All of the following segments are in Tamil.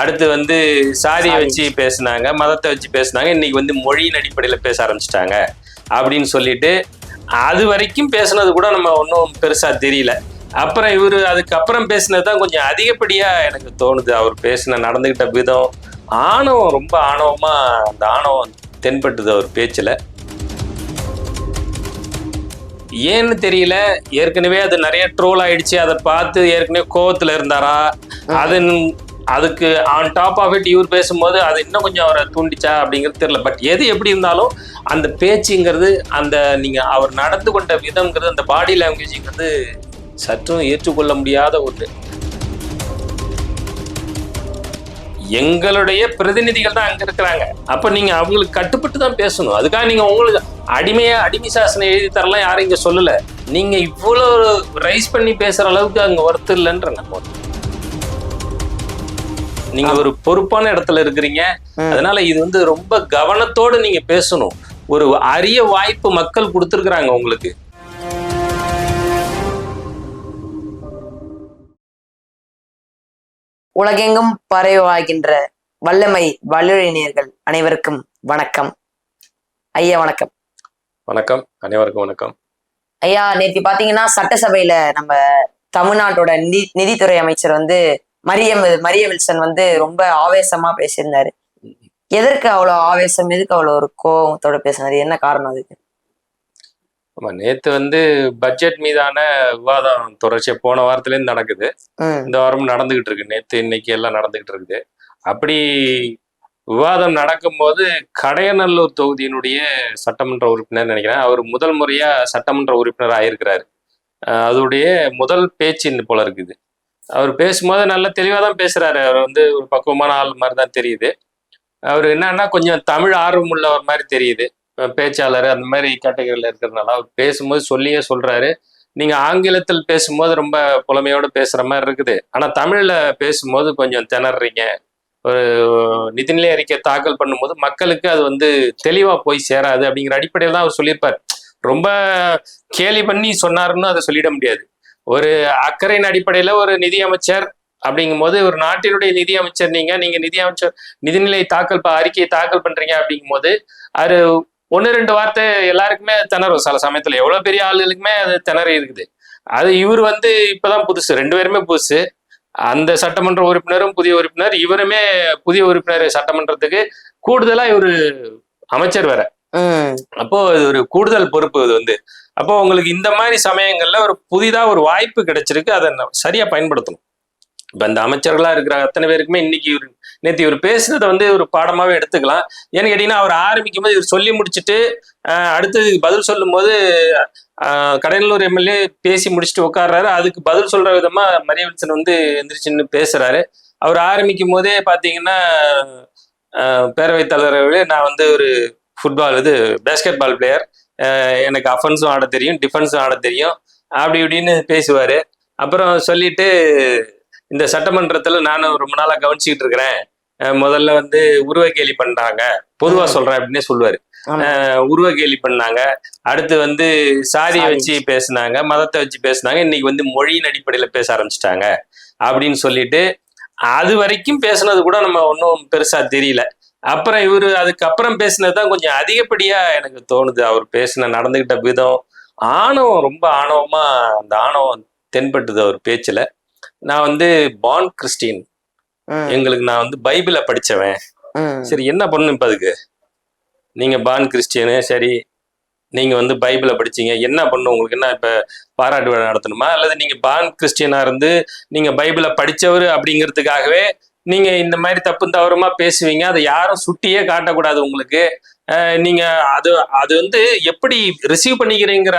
அடுத்து வந்து சாதியை வச்சு பேசுனாங்க, மதத்தை வச்சு பேசுனாங்க. இன்னைக்கு வந்து மொழியின் அடிப்படையில் பேச ஆரம்பிச்சிட்டாங்க அப்படின்னு சொல்லிட்டு அது வரைக்கும் பேசுனது கூட நம்ம ஒன்றும் பெருசா தெரியல. அப்புறம் இவர் அதுக்கப்புறம் பேசினது தான் கொஞ்சம் அதிகப்படியா எனக்கு தோணுது. அவர் பேசின நடந்துகிட்ட விதம் ஆணவம், ரொம்ப ஆணவமா அந்த ஆணவம் தென்பட்டுது அவர் பேச்சுல. ஏன்னு தெரியல, ஏற்கனவே அது நிறைய ட்ரோல் ஆயிடுச்சு. அதை பார்த்து ஏற்கனவே கோவத்துல இருந்தாரா, அதுக்கு ஆன் டாப் ஆஃப் இட் இவர் பேசும்போது அது இன்னும் கொஞ்சம் அவரை தூண்டிச்சா அப்படிங்கிறது தெரியல. பட் எது எப்படி இருந்தாலும் அந்த பேச்சுங்கிறது, அந்த நீங்க அவர் நடந்து கொண்ட விதம்ங்கிறது, அந்த பாடி லாங்குவேஜ்ங்கிறது சற்றும் ஏற்றுக்கொள்ள முடியாத ஒன்று. எங்களுடைய பிரதிநிதிகள் தான் அங்க இருக்கிறாங்க. அப்ப நீங்க அவங்களுக்கு கட்டுப்பட்டு தான் பேசணும். அதுக்காக நீங்க உங்களுக்கு அடிமை சாசனம் எழுதி தரலாம் யாரும் இங்க சொல்லல. நீங்க இவ்வளவு ரைஸ் பண்ணி பேசுற அளவுக்கு அங்க ஒர்த்து இல்லைன்ற நம்ம. நீங்க ஒரு பொறுப்பான இடத்துல இருக்கிறீங்க. அதனால இது வந்து ரொம்ப கவனத்தோடு நீங்க பேசணும். ஒரு அரிய வாய்ப்பு மக்கள் கொடுத்திருக்கிறாங்க உங்களுக்கு. உலகெங்கும் பரவாகின்ற வல்லமை வல்லுரைஞர்கள் அனைவருக்கும் வணக்கம். ஐயா வணக்கம். வணக்கம், அனைவருக்கும் வணக்கம். ஐயா, நேற்று பாத்தீங்கன்னா சட்டசபையில நம்ம தமிழ்நாட்டோட நிதித்துறை அமைச்சர் வந்து மரிய வில்சன் வந்து ரொம்ப ஆவேசமா பேசியிருந்தாரு. எதற்கு அவ்வளவு ஆவேசம், எதுக்கு அவ்வளவு ஒரு கோபத்தோட பேசினாரு, என்ன காரணம் அதுக்கு? ஆமா, நேத்து வந்து பட்ஜெட் மீதான விவாதம் தொடர்ச்சியா போன வாரத்திலேருந்து நடக்குது. இந்த வாரமும் நடந்துகிட்டு இருக்கு. நேத்து இன்னைக்கு எல்லாம் நடந்துகிட்டு இருக்குது. அப்படி விவாதம் நடக்கும்போது கடையநல்லூர் தொகுதியினுடைய சட்டமன்ற உறுப்பினர் நினைக்கிறேன், அவர் முதல் முறையா சட்டமன்ற உறுப்பினர் ஆயிருக்கிறாரு. அதோடைய முதல் பேச்சு போல இருக்குது. அவர் பேசும்போது நல்ல தெளிவாக தான் பேசுறாரு. அவர் வந்து ஒரு பக்குவமான ஆள் மாதிரி தான் தெரியுது. அவர் என்னன்னா கொஞ்சம் தமிழ் ஆர்வம் உள்ளவர் மாதிரி தெரியுது. பேச்சாளர் அந்த மாதிரி கேட்டகரியில் இருக்கிறதுனால அவர் பேசும்போது சொல்லியே சொல்றாரு. நீங்க ஆங்கிலத்தில் பேசும்போது ரொம்ப புலமையோடு பேசுற மாதிரி இருக்குது, ஆனா தமிழ்ல பேசும்போது கொஞ்சம் திணறீங்க. ஒரு நிதிநிலை அறிக்கை தாக்கல் பண்ணும்போது மக்களுக்கு அது வந்து தெளிவா போய் சேராது அப்படிங்கிற அடிப்படையில் தான் அவர் சொல்லியிருப்பார். ரொம்ப கேலி பண்ணி சொன்னாருன்னு அதை சொல்லிட முடியாது. ஒரு அக்கறையின் அடிப்படையில ஒரு நிதியமைச்சர் அப்படிங்கும் போது, ஒரு நாட்டினுடைய நிதியமைச்சர் நீங்க நிதியமைச்சர் நிதிநிலை அறிக்கையை தாக்கல் பண்றீங்க அப்படிங்கும் போது அது 1-2 வார்த்தை எல்லாருக்குமே திணறும். சில சமயத்துல எவ்வளவு பெரிய ஆளுகளுக்குமே அது திணறி இருக்குது. அது இவர் வந்து இப்பதான் புதுசு, 2 பேருமே புதுசு. அந்த சட்டமன்ற உறுப்பினரும் புதிய உறுப்பினர், இவருமே புதிய உறுப்பினர் சட்டமன்றத்துக்கு. கூடுதலா இவரு அமைச்சர் வேற. அப்போ இது ஒரு கூடுதல் பொறுப்பு இது வந்து. அப்போ உங்களுக்கு இந்த மாதிரி சமயங்கள்ல ஒரு புதிதா ஒரு வாய்ப்பு கிடைச்சிருக்கு, அதை சரியா பயன்படுத்தணும். இப்ப இந்த அமைச்சர்களா இருக்கிற அத்தனை பேருக்குமே இன்னைக்கு நேற்று இவர் பேசுனதை வந்து ஒரு பாடமாவே எடுத்துக்கலாம். ஏன்னு கேட்டீங்கன்னா, அவர் ஆரம்பிக்கும் போது இவர் சொல்லி முடிச்சுட்டு அடுத்தது பதில் சொல்லும் போது கடலூர் எம்எல்ஏ பேசி முடிச்சுட்டு உட்கார்றாரு. அதுக்கு பதில் சொல்ற விதமா மரிய வில்சன் வந்து எந்திரிச்சுன்னு பேசுறாரு. அவர் ஆரம்பிக்கும் போதே பாத்தீங்கன்னா, பேரவைத் தலைவர்களே, நான் வந்து ஒரு பேஸ்கெட் பால் பிளேயர், எனக்கு அஃபென்ஸும் ஆட தெரியும், டிஃபென்ஸும் ஆட தெரியும், அப்படி இப்படின்னு பேசுவாரு. அப்புறம் சொல்லிட்டு, இந்த சட்டமன்றத்துல நானும் ரொம்ப நாளா கவனிச்சுக்கிட்டு இருக்கிறேன், முதல்ல வந்து உருவ கேலி பண்றாங்க, பொதுவா சொல்றேன் அப்படின்னே சொல்லுவாரு. உருவ கேலி பண்ணாங்க, அடுத்து வந்து சாதியை வச்சு பேசினாங்க, மதத்தை வச்சு பேசினாங்க, இன்னைக்கு வந்து மொழியின் அடிப்படையில பேச ஆரம்பிச்சிட்டாங்க அப்படின்னு சொல்லிட்டு அது வரைக்கும் பேசுனது கூட நம்ம ஒன்றும் பெருசா தெரியல. அப்புறம் இவர் அதுக்கப்புறம் பேசினதுதான் கொஞ்சம் அதிகப்படியா எனக்கு தோணுது. அவர் பேசின நடந்துகிட்ட விதம் ஆணவம், ரொம்ப ஆணவமா அந்த ஆணவம் தென்பட்டுது அவர் பேச்சுல. நான் வந்து பார்ன் கிறிஸ்டின், நான் வந்து பைபிளை படிச்சவன். சரி, என்ன பண்ணணும் இப்ப அதுக்கு? நீங்க பார்ன் கிறிஸ்டியனு, சரி, நீங்க வந்து பைபிளை படிச்சீங்க, என்ன பண்ணும் உங்களுக்கு? என்ன இப்ப பாராட்டு விழா நடத்தணுமா? அல்லது நீங்க பார்ன் கிறிஸ்டியனா இருந்து நீங்க பைபிளை படிச்சவர் அப்படிங்கிறதுக்காகவே நீங்க இந்த மாதிரி தப்பு தவறுமா பேசுவீங்க? அதை யாரும் சுட்டியே காட்டக்கூடாது உங்களுக்கு. நீங்க அது வந்து எப்படி ரிசீவ் பண்ணிக்கிறீங்கிற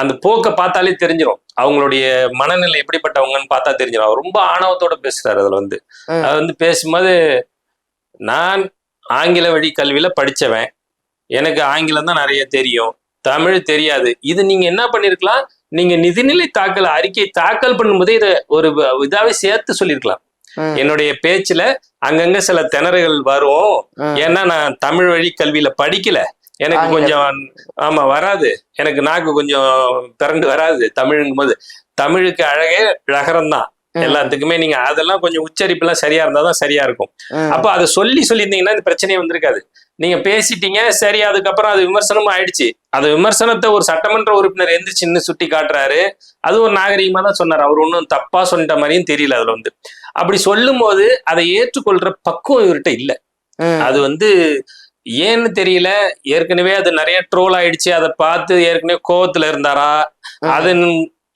அந்த போக்கை பார்த்தாலே தெரிஞ்சிடும். அவங்களுடைய மனநிலை எப்படிப்பட்டவங்கன்னு பார்த்தா தெரிஞ்சிடும். அவர் ரொம்ப ஆணவத்தோட பேசுறாரு. அதுல வந்து அது வந்து பேசும்போது, நான் ஆங்கில வழி கல்வியில படிச்சவன், எனக்கு ஆங்கிலம் தான் நிறைய தெரியும், தமிழ் தெரியாது. இது நீங்க என்ன பண்ணிருக்கலாம், நீங்க நிதிநிலை அறிக்கை தாக்கல் பண்ணும்போதே இதை ஒரு இதாவே சேர்த்து சொல்லியிருக்கலாம். என்னுடைய பேச்சுல அங்கங்க சில திணறுகள் வரும், ஏன்னா நான் தமிழ் வழி கல்வியில படிக்கல, எனக்கு கொஞ்சம் வராது, எனக்கு நாக்கு கொஞ்சம் திரண்டு வராது தமிழுங்கும் போது. தமிழுக்கு அழகே ழகரம் தான், எல்லாத்துக்குமே நீங்க அதெல்லாம் கொஞ்சம் உச்சரிப்பு எல்லாம் சரியா இருந்தாதான் சரியா இருக்கும். அப்ப அதை சொல்லியிருந்தீங்கன்னா இந்த பிரச்சனையே வந்திருக்காது. நீங்க பேசிட்டீங்க, சரி, அதுக்கப்புறம் அது விமர்சனமும் ஆயிடுச்சு. அது விமர்சனத்தை ஒரு சட்டமன்ற உறுப்பினர் எந்திரிச்சு சுட்டி காட்டுறாரு, அது ஒரு நாகரிகமா தான் சொன்னார். அவர் ஒன்றும் தப்பா சொல்லிட்ட மாதிரியும் தெரியல. அதுல அப்படி சொல்லும் போது அதை ஏற்றுக்கொள்ற பக்குவம் இவர்கிட்ட இல்ல. அது ஏன்னு தெரியல. ஏற்கனவே அது நிறைய ட்ரோல் ஆயிடுச்சு. அதை பார்த்து ஏற்கனவே கோவத்துல இருந்தாரா,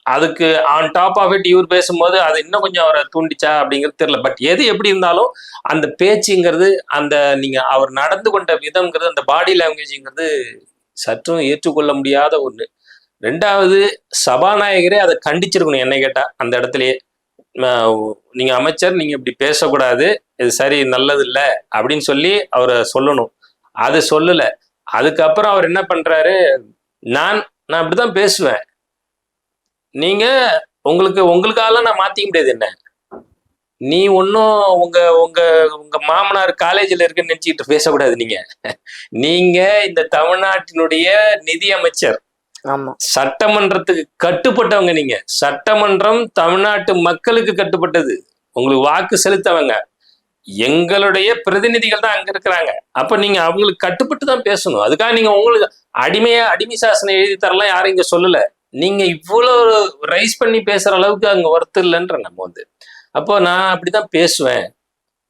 அதுக்கு ஆன் டாப் ஆஃப் இட் இவர் பேசும்போது அது இன்னும் கொஞ்சம் அவரை தூண்டிச்சா அப்படிங்கிறது தெரியல. பட் எது எப்படி இருந்தாலும் அந்த பேச்சுங்கிறது, அந்த நீங்க அவர் நடந்து கொண்ட விதம்ங்கிறது, அந்த பாடி லாங்குவேஜ்ங்கிறது சற்றும் ஏற்றுக்கொள்ள முடியாத ஒண்ணு. ரெண்டாவது, சபாநாயகரே அதை கண்டிச்சிருக்கணும் என்னை கேட்டா. அந்த இடத்துலயே நீங்க அமைச்சர், நீங்க இப்படி பேசக்கூடாது, இது சரி, நல்லது இல்லை அப்படின்னு சொல்லி அவரை சொல்லணும். அது சொல்லல. அதுக்கப்புறம் அவர் என்ன பண்றாரு, நான் அப்படிதான் பேசுவேன், நீங்க உங்களுக்காக நான் மாத்திக்க முடியாது. என்ன நீ ஒன்னும் உங்க உங்க உங்க மாமனார் காலேஜ்ல இருக்குன்னு நினைச்சுக்கிட்டு பேசக்கூடாது. நீங்க இந்த தமிழ்நாட்டினுடைய நிதி அமைச்சர், சட்டமன்றத்துக்கு கட்டுப்பட்டவங்க. நீங்க சட்டமன்றம் தமிழ்நாட்டு மக்களுக்கு கட்டுப்பட்டது, உங்களுக்கு வாக்கு செலுத்தவங்க, எங்களுடைய பிரதிநிதிகள் தான் அங்க இருக்கிறாங்க. அப்ப நீங்க அவங்களுக்கு கட்டுப்பட்டு தான் பேசணும். அதுக்காக நீங்க உங்களுக்கு அடிமை சாசனம் எழுதி தரலாம் யாரும் இங்க சொல்லல. நீங்க இவ்வளவு ரைஸ் பண்ணி பேசுற அளவுக்கு அங்க ஒர்த்து இல்லைன்ற அப்போ நான் அப்படிதான் பேசுவேன்,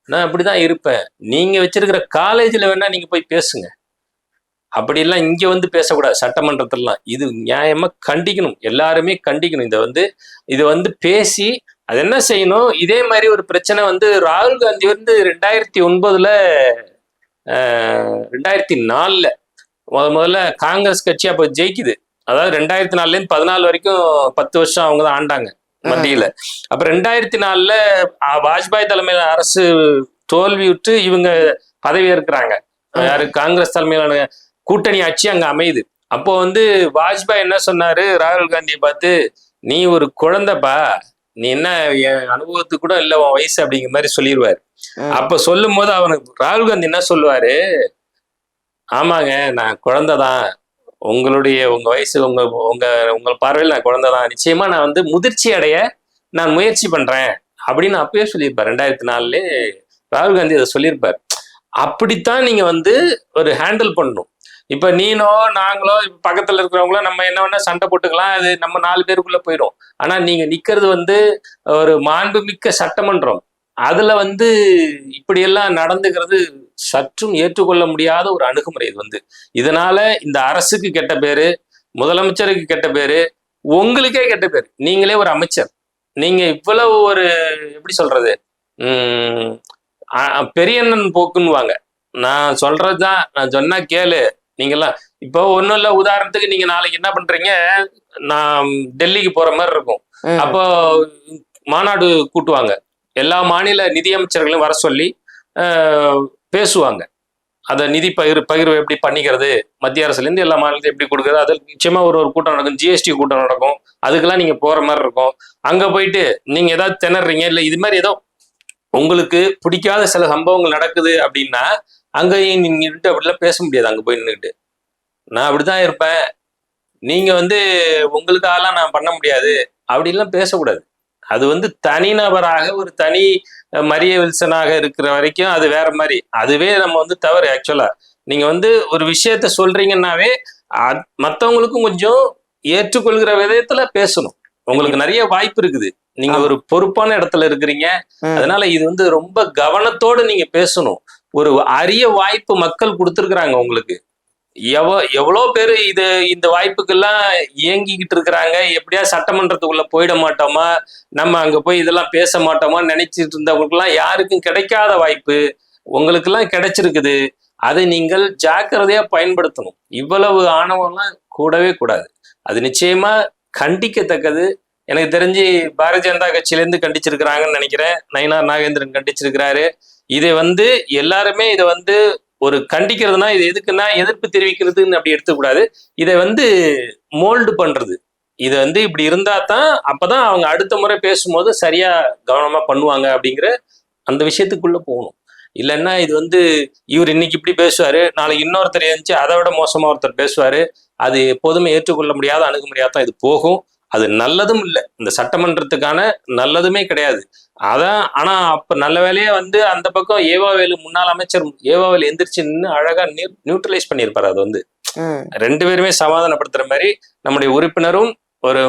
நான் அப்படிதான் இருப்பேன். நீங்க வச்சிருக்கிற காலேஜ்ல வேணா நீங்க போய் பேசுங்க, அப்படிலாம் இங்க பேசக்கூடாது சட்டமன்றத்திலாம். இது நியாயமா கண்டிக்கணும், எல்லாருமே கண்டிக்கணும். இது பேசி அது என்ன செய்யணும். இதே மாதிரி ஒரு பிரச்சனை ராகுல் காந்தி 2009 2004 முதல்ல காங்கிரஸ் கட்சி அப்ப ஜெயிக்குது. அதாவது 2004 14 வரைக்கும் 10 வருஷம் அவங்க தான் ஆண்டாங்க மத்தியில. அப்ப 2004 வாஜ்பாய் தலைமையில அரசு தோல்வியுற்று இவங்க பதவி ஏற்கிறாங்க. யாரு, காங்கிரஸ் தலைமையிலான கூட்டணி ஆட்சி அங்க அமையுது. அப்போ வாஜ்பாய் என்ன சொன்னாரு, ராகுல் காந்தியை பார்த்து, நீ ஒரு குழந்தைப்பா, நீ என்ன என் அனுபவத்துக்கு கூட இல்ல உன் வயசு அப்படிங்கிற மாதிரி சொல்லிடுவாரு. அப்ப சொல்லும் போது அவனுக்கு ராகுல் காந்தி என்ன சொல்லுவாரு, ஆமாங்க நான் குழந்தைதான், உங்க வயசு உங்க பார்வையில் நான் குழந்தைதான், நிச்சயமா நான் முதிர்ச்சி அடைய நான் முயற்சி பண்றேன் அப்படின்னு அப்பயே சொல்லியிருப்பார். 2004 ராகுல் காந்தி அதை சொல்லியிருப்பார். அப்படித்தான் நீங்க ஒரு ஹேண்டில் பண்ணணும். இப்ப நீனோ நாங்களோ பக்கத்துல இருக்கிறவங்களோ நம்ம என்ன வேணா சண்டை போட்டுக்கலாம், அது நம்ம 4 பேருக்குள்ள போயிடும். ஆனா நீங்க நிக்கிறது ஒரு மாண்புமிக்க சட்டமன்றம். அதுல இப்படியெல்லாம் நடந்துக்கிறது சற்றும் ஏற்றுக்கொள்ள முடியாத ஒரு அணுகுமுறை. இதனால இந்த அரசுக்கு கெட்ட பேரு, முதலமைச்சருக்கு கெட்ட பேரு, உங்களுக்கே கெட்ட பேரு. நீங்களே ஒரு அமைச்சர், நீங்க இவ்வளவு ஒரு எப்படி சொல்றது, பெரியண்ணன் போக்குன்னுவாங்க. நான் சொல்றதுதான், நான் சொன்னா கேளு, நீங்கெல்லாம் இப்போ ஒன்றும் இல்லை. உதாரணத்துக்கு நீங்க நாளைக்கு என்ன பண்றீங்க, நான் டெல்லிக்கு போற மாதிரி இருக்கும். அப்போ மாநாடு கூட்டுவாங்க, எல்லா மாநில நிதியமைச்சர்களையும் வர சொல்லி பேசுவாங்க. அதை நிதி பகிர்வு எப்படி பண்ணிக்கிறது, மத்திய அரசுல இருந்து எல்லா மாநிலத்தையும் எப்படி கொடுக்குறது, அது நிச்சயமா ஒரு கூட்டம் நடக்கும், ஜிஎஸ்டி கூட்டம் நடக்கும். அதுக்கெல்லாம் நீங்க போற மாதிரி இருக்கும். அங்க போயிட்டு நீங்க ஏதாவது திணறீங்க, இல்லை இது மாதிரி ஏதோ உங்களுக்கு பிடிக்காத சில சம்பவங்கள் நடக்குது அப்படின்னா அங்க நின்றுட்டு அப்படிலாம் பேச முடியாது. அங்க போய் நின்றுட்டு நான் அப்படிதான் இருப்பேன், நீங்க உங்களுக்காகலாம் நான் பண்ண முடியாது அப்படின்லாம் பேசக்கூடாது. அது தனிநபராக ஒரு தனி மரிய வில்சனாக இருக்கிற வரைக்கும் அது வேற மாதிரி. அதுவே நம்ம தவறு. ஆக்சுவலா நீங்க ஒரு விஷயத்த சொல்றீங்கன்னாவே மற்றவங்களுக்கும் கொஞ்சம் ஏற்றுக்கொள்கிற விதத்துல பேசணும். உங்களுக்கு நிறைய வாய்ப்பு இருக்குது, நீங்க ஒரு பொறுப்பான இடத்துல இருக்கிறீங்க. அதனால இது ரொம்ப கவனத்தோடு நீங்க பேசணும். ஒரு அரிய வாய்ப்பு மக்கள் கொடுத்துருக்குறாங்க உங்களுக்கு. எவ்வளோ பேரு இந்த வாய்ப்புக்கெல்லாம் இயங்கிக்கிட்டு இருக்கிறாங்க. எப்படியா சட்டமன்றத்துக்குள்ள போயிட மாட்டோமா, நம்ம அங்க போய் இதெல்லாம் பேச மாட்டோமா நினைச்சிட்டு இருந்தவங்களுக்கெல்லாம் யாருக்கும் கிடைக்காத வாய்ப்பு உங்களுக்கெல்லாம் கிடைச்சிருக்குது. அதை நீங்கள் ஜாக்கிரதையா பயன்படுத்தணும். இவ்வளவு ஆணவம்லாம் கூடவே கூடாது. அது நிச்சயமா கண்டிக்கத்தக்கது. எனக்கு தெரிஞ்சு பாரதிய ஜனதா கட்சியிலேருந்து கண்டிச்சிருக்கிறாங்கன்னு நினைக்கிறேன். நயினார் நாகேந்திரன் கண்டிச்சிருக்கிறாரு. இதை எல்லாருமே இதை ஒரு கண்டிக்கிறதுனா இது எதுக்குன்னா எதிர்ப்பு தெரிவிக்கிறதுன்னு அப்படி எடுத்துக்கூடாது. இதை மோல்டு பண்றது. இது இப்படி இருந்தா தான் அப்பதான் அவங்க அடுத்த முறை பேசும்போது சரியா கவனமா பண்ணுவாங்க அப்படிங்கிற அந்த விஷயத்துக்குள்ள போகணும். இல்லைன்னா இது இவர் இன்னைக்கு இப்படி பேசுவாரு, நாளைக்கு இன்னொருத்தர் இருந்துச்சு அதை விட மோசமா ஒருத்தர் பேசுவாரு. அது எப்போதுமே ஏற்றுக்கொள்ள முடியாத அணுகுமுறையா தான் இது போகும். அது நல்லதும் இல்லை, இந்த சட்டமன்றத்துக்கான நல்லதுமே கிடையாது. அதான். ஆனா அப்ப நல்ல வேலையா வந்து அந்த பக்கம் ஏவாவேலு முன்னாள் அமைச்சர் ஏவாவேலு எந்திரிச்சு நின்று அழகா நியூட்ரலைஸ் பண்ணியிருப்பாரு. அது வந்து ரெண்டு பேருமே சமாதானப்படுத்துற மாதிரி நம்முடைய உறுப்பினரும் ஒரு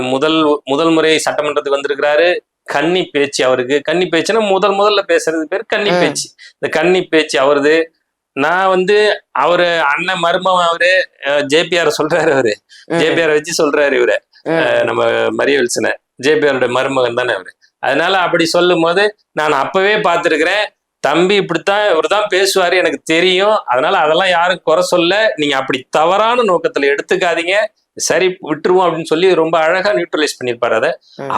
முதல் முறை சட்டமன்றத்துக்கு வந்திருக்கிறாரு. கன்னி பேச்சு அவருக்கு. கன்னி பேச்சுன்னா முதல்ல பேசுறது பேர் கன்னி பேச்சு. இந்த கன்னி பேச்சு அவரது. நான் வந்து அவரு அண்ணன் மருமம் அவரு ஜேபிஆர் சொல்றாரு. அவரு ஜேபிஆர் வச்சு சொல்றாரு இவரு நம்ம மரியவில்சனை. ஜேபிஆரோட மருமகன் தானே அவரு. அதனால அப்படி சொல்லும் போது நான் அப்பவே பார்த்திருக்கிறேன், தம்பி இப்படித்தான் இவர்தான் பேசுவாரு எனக்கு தெரியும், அதனால அதெல்லாம் யாரும் குறை சொல்ல, நீங்க அப்படி தவறான நோக்கத்துல எடுத்துக்காதீங்க, சரி விட்டுருவோம் அப்படின்னு சொல்லி ரொம்ப அழகா நியூட்ரலைஸ் பண்ணியிருப்பாரு. அதை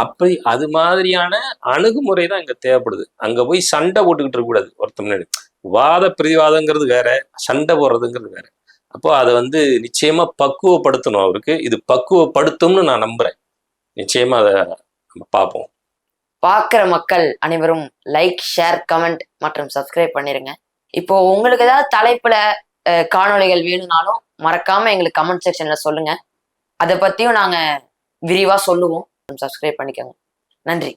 அப்படி அது மாதிரியான அணுகுமுறை தான் இங்க தேவைப்படுது. அங்க போய் சண்டை போட்டுக்கிட்டு இருக்க கூடாது ஒருத்த முன்னாடி. வாத பிரதிவாதங்கிறது வேற, சண்டை போடுறதுங்கிறது வேற. அப்போ அதை வந்து நிச்சயமா பக்குவப்படுத்தணும் அவருக்கு. இது பக்குவப்படுத்தும்னு நான் நம்புறேன். நிச்சயமா அதை நம்ம பார்ப்போம். பார்க்குற மக்கள் அனைவரும் லைக், ஷேர், கமெண்ட் மற்றும் சப்ஸ்கிரைப் பண்ணிருங்க. இப்போ உங்களுக்கு ஏதாவது தலைப்புல காணொளிகள் வேணும்னாலும் மறக்காம எங்களுக்கு கமெண்ட் செக்ஷன்ல சொல்லுங்க. அதை பத்தியும் நாங்க விரிவா சொல்லுவோம். சப்ஸ்கிரைப் பண்ணிக்கோங்க. நன்றி.